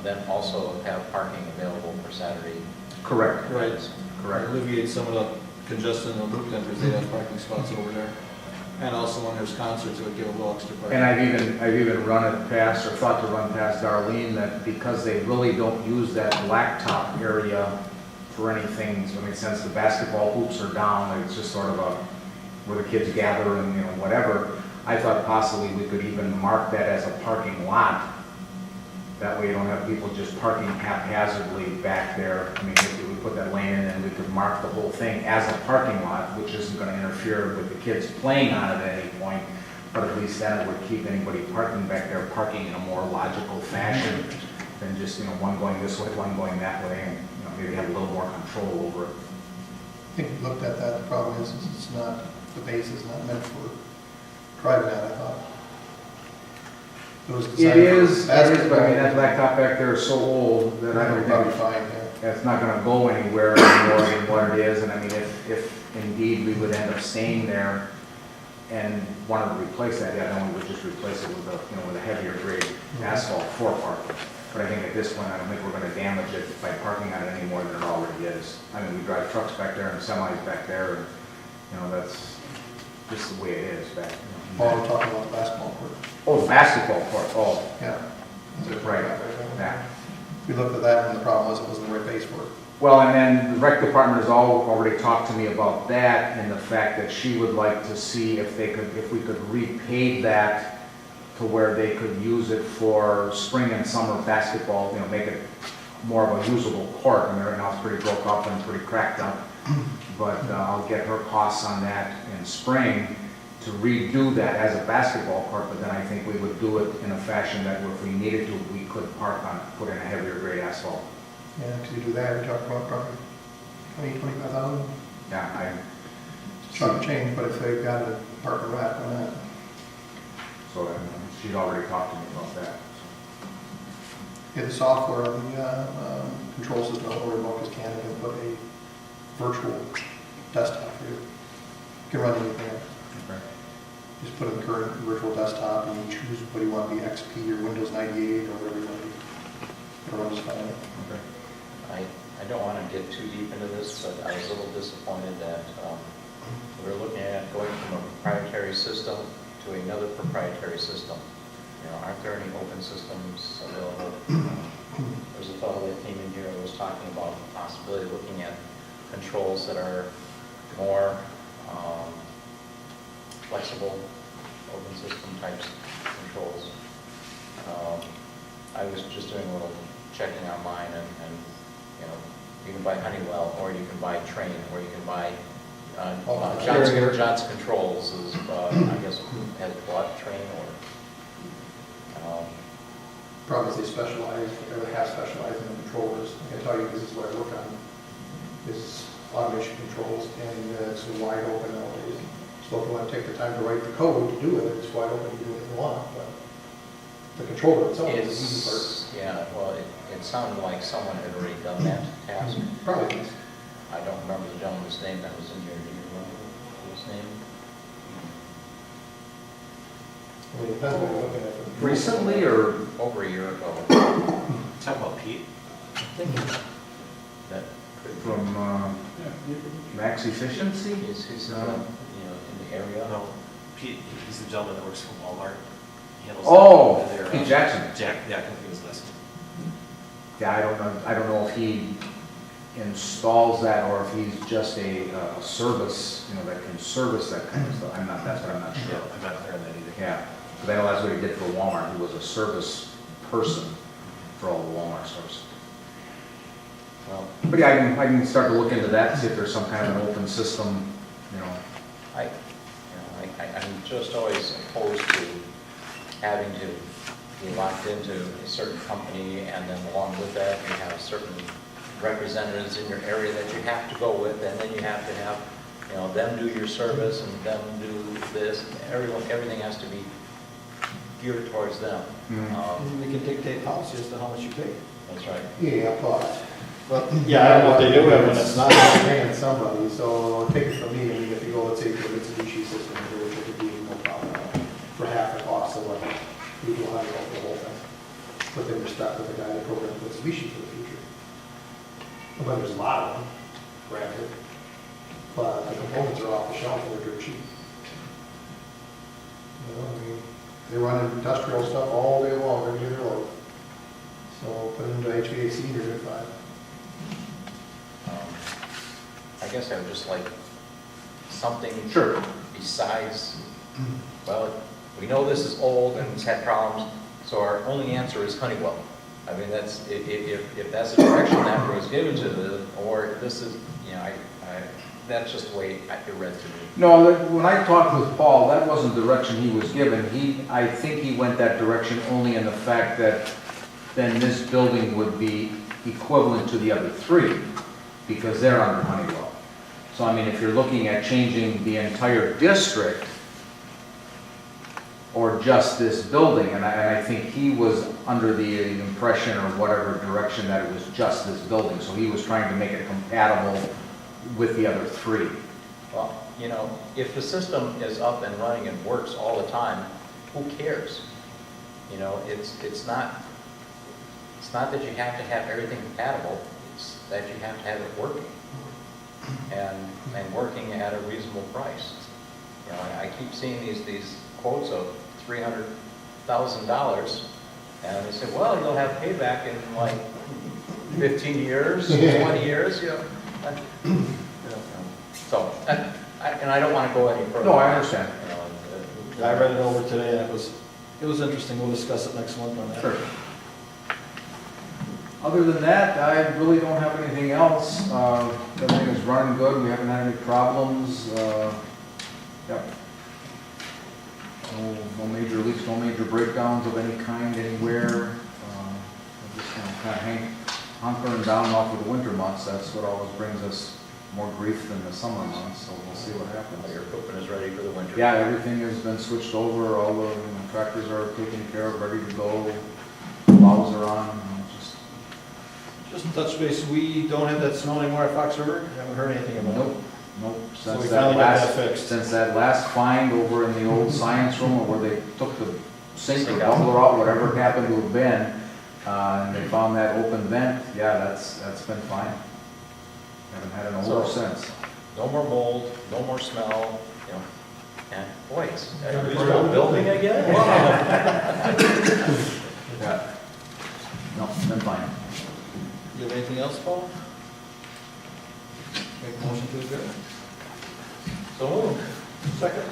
then also have parking available for Saturday. Correct. Right. Correct. Alleviate some of the congestion in the loop then, because they have parking spots over there. And also when there's concerts, it would give a little extra parking. And I've even run it past, or thought to run past Darlene, that because they really don't use that blacktop area for anything, so I mean, since the basketball hoops are down, like it's just sort of a, where the kids gather and, you know, whatever, I thought possibly we could even mark that as a parking lot. That way you don't have people just parking haphazardly back there. I mean, if we put that lane in, and we could mark the whole thing as a parking lot, which isn't gonna interfere with the kids playing on it at any point, but at least then it would keep anybody parking back there, parking in a more logical fashion than just, you know, one going this way, one going that way, and, you know, maybe have a little more control over it. I think we looked at that, the problem is it's not, the base is not meant for driving at, I thought. It was It designed is, for but I mean, basketball. that blacktop back there is so old that I don't Probably think fine, yeah. that's not gonna go anywhere anymore than what it is, and I mean, if indeed we would end up staying there and wanted to replace that, yeah, then we would just replace it with a, you know, with a heavier grade asphalt for parking. But I think at this point, I don't think we're gonna damage it by parking on it any more than it already is. I mean, we drive trucks back there and semis back there, and, you know, that's just the way it is back, you know. While we're talking about the basketball court. Oh, the basketball court, oh, Yeah. right, yeah. We looked at that and the problem was it wasn't the right base for it. Well, and then the rec department has already talked to me about that and the fact that she would like to see if we could repave that to where they could use it for spring and summer basketball, you know, make it more of a usable court. I mean, right now it's pretty broke up and pretty cracked up. But I'll get her costs on that in spring to redo that as a basketball court, but then I think we would do it in a fashion that if we needed to, we could put in a heavier grade asphalt. Yeah, because you do that, we talked about probably 25,000. Yeah, It's not a change, but if they've got a park and rack on that. so she'd already talked to me about that. Yeah, the software on the control system, or remote, because Canada can put a virtual desktop for you. You can run anything else. Okay. Just put in the current virtual desktop and you choose what you want to be, XP or Windows 98 or whatever you want to be. It'll run just fine. Okay. I don't want to get too deep into this, but I was a little disappointed that we were looking at going from a proprietary system to another proprietary system. You know, aren't there any open systems available? There's a fellow that came in here and was talking about the possibility of looking at controls that are more flexible, open system types controls. I was just doing a little checking online, and you know, you can buy Honeywell, or you can buy Train, or you can buy Johnson Controls is, I guess, has bought Train, or Problem is they specialize, or they have specialized in the controllers. I can tell you, this is what I work on, is automation controls, and it's wide open nowadays. So if you want to take the time to write the code to do it, it's wide open, you do what you want, but the controller itself is the easy part. yeah, well, it sounded like someone had already done that task. Probably is. I don't remember the gentleman's name that was in here. Do you remember his name? I mean, it depends what you're looking at. from the- Recently, or Over a year ago. Talk about Pete. That could from Max Efficiency? he's you know, in the area. No, Pete, he's the gentleman that works for Walmart. He handles Oh, their, Pete Jackson. Jack, yeah, I think he was last. Yeah, I don't know if he installs that or if he's just a service, you know, that can service that kind of stuff. That's what I'm not Yeah, sure. I'm not clear on that either. Yeah, but I know that's what he did for Walmart. He was a service person for all the Walmart stores. Well, But yeah, I can start to look into that, see if there's some kind of an open system, you know. I'm just always opposed to having to be locked into a certain company, and then along with that, you have certain representatives in your area that you have to go with, and then you have to have, you know, them do your service and them do this. Everything has to be geared towards them. Mhm. We can dictate policy as to how much you pay. That's right. Yeah, but. Yeah, I don't know if they do it when it's not. Paying somebody, so take it from me, I mean, if you go, let's say, to a Mitsubishi system, which could be no problem, for half the cost of what you do, how you go for the whole thing. But then you're stuck with a guy that programs with species for the future. But there's a lot of them, granted, but the components are off the shelf and they're dirt cheap. You know, I mean, they run industrial stuff all day long, every day they're low. So put it into HVAC and you're good fine. I guess I would just like something. Sure. Besides, well, we know this is old and it's had problems, so our only answer is Honeywell. I mean, that's, if that's the direction that was given to the, or this is, you know, that's just the way it read to me. No, when I talked with Paul, that wasn't the direction he was given. I think he went that direction only in the fact that then this building would be equivalent to the other three, because they're under Honeywell. So I mean, if you're looking at changing the entire district, or just this building, and I think he was under the impression or whatever direction that it was just this building, so he was trying to make it compatible with the other three. Well, you know, if the system is up and running and works all the time, who cares? You know, it's not that you have to have everything compatible, it's that you have to have it working. And working at a reasonable price. You know, I keep seeing these quotes of $300,000, and they say, well, you'll have payback in like 15 years, 20 years, you know. So, and I don't want to go any further. No, I understand. You know, I read it over today, and it was interesting. We'll discuss it next month on that. Sure. Other than that, I really don't have anything else. Everything is running good, we haven't had any problems. Yep. No major leaks, no major breakdowns of any kind anywhere. We're just kind of hunkering down off of the winter months. That's what always brings us more grief than the summer months, so we'll see what happens. your equipment is ready for the winter. Yeah, everything has been switched over, all the tractors are taken care of, ready to go, plows are on, Just touch base, we don't have that snow anymore at Fox River? Haven't heard anything about it? Nope. So we Since finally that got that last, fixed. since that last find over in the old science room, or where they took the sink or tumbler out, whatever it happened to have been, and they found that open vent, yeah, that's been fine. Haven't had an odor So- since. No more mold, no more smell, you know. And boy, it's a real building again? Wow. Yeah. No, it's been fine. You have anything else, Paul? Make a motion to adjourn? So moved. Second?